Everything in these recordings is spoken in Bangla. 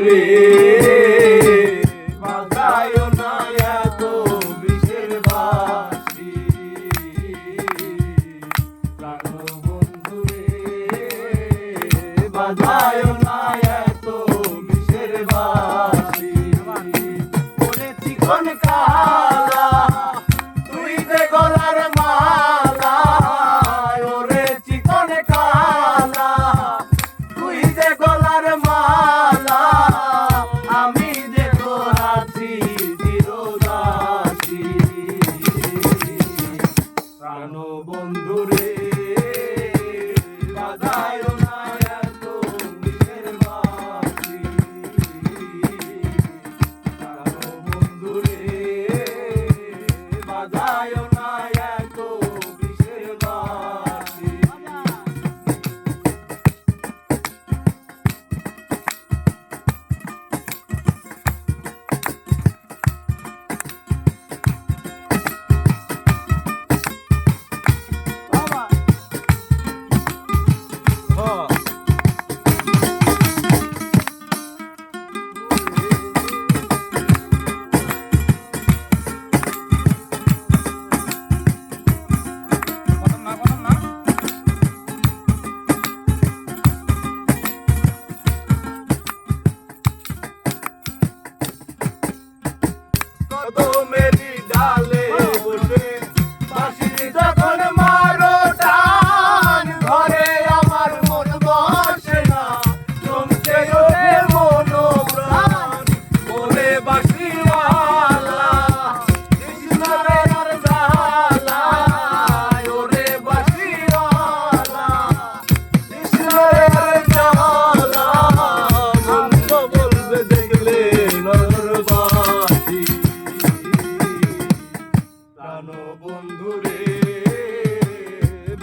রে বাজায় না এত বিষের বাঁশি প্রাণ বন্ধু রে বাজায় না এত বিষের বাঁশি ওরে চিকন কালা তুই যে গলার মালা ওরে চিকন কালা তুই যে গলার মালা আমি যে তোর আছি চিরদাসী প্রাণ বন্ধু রে বাজায় না এত বিষের বাঁশি প্রাণ বন্ধু রে বাজায় না এত বিষের বাঁশি মেরি ডালে বসে বাঁশি যখন মারো টান ঘরে আমার মন বসে না জমছে ওঠে মনোপ্রাণ ওরে বাঁশিওয়ালা কৃষ্ণের জ্বালা ওরে বাঁশিওয়ালা কৃষ্ণের জ্বালা মন্দ বলবে দেখলে নরবাসী প্রাণ বন্ধু রে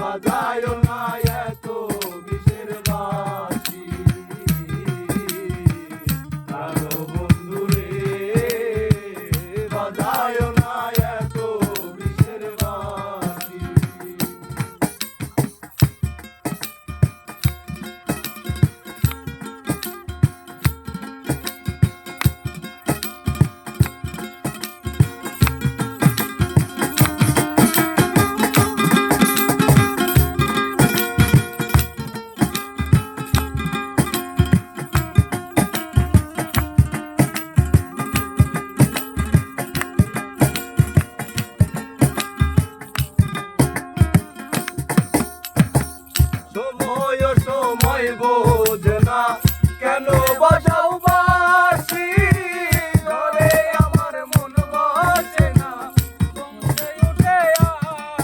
বাজায় না এত বিষের বাঁশি প্রাণ বন্ধু রে বাজায় না এত বিষের বাঁশি সময় বোঝে না কেন বাজাও বাঁশি ঘরে আমার মন বসে না জমছে ওঠে আর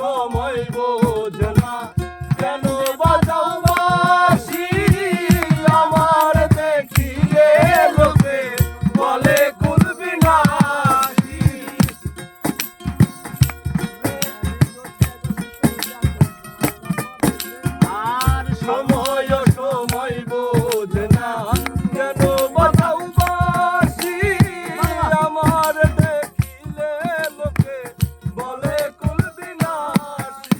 সময় বোঝে না কেন বাজাও বাঁশি আমার দেখিলে লোকে বলে সময় বোঝে না কেন বাজাও বাঁশি আমার দেখিলে লোকে বলে কুল বিনাশী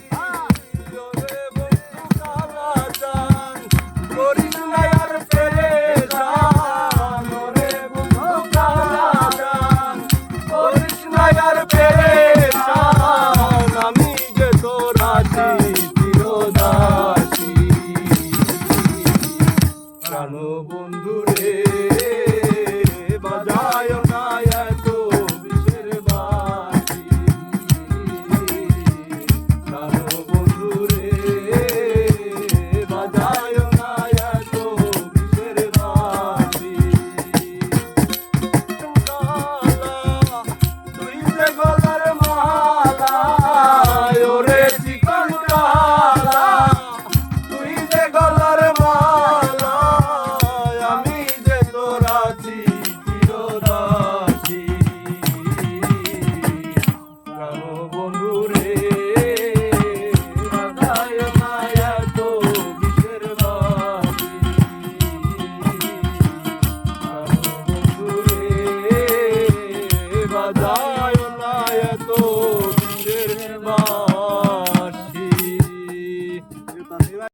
ওরে বন্ধু কালা চান করিস না আর পেরেশান ওরে বন্ধু কালা চান করিস না আর পেরেশান আমি যে তোর আছি চিরদাসী প্রাণ বন্ধু রে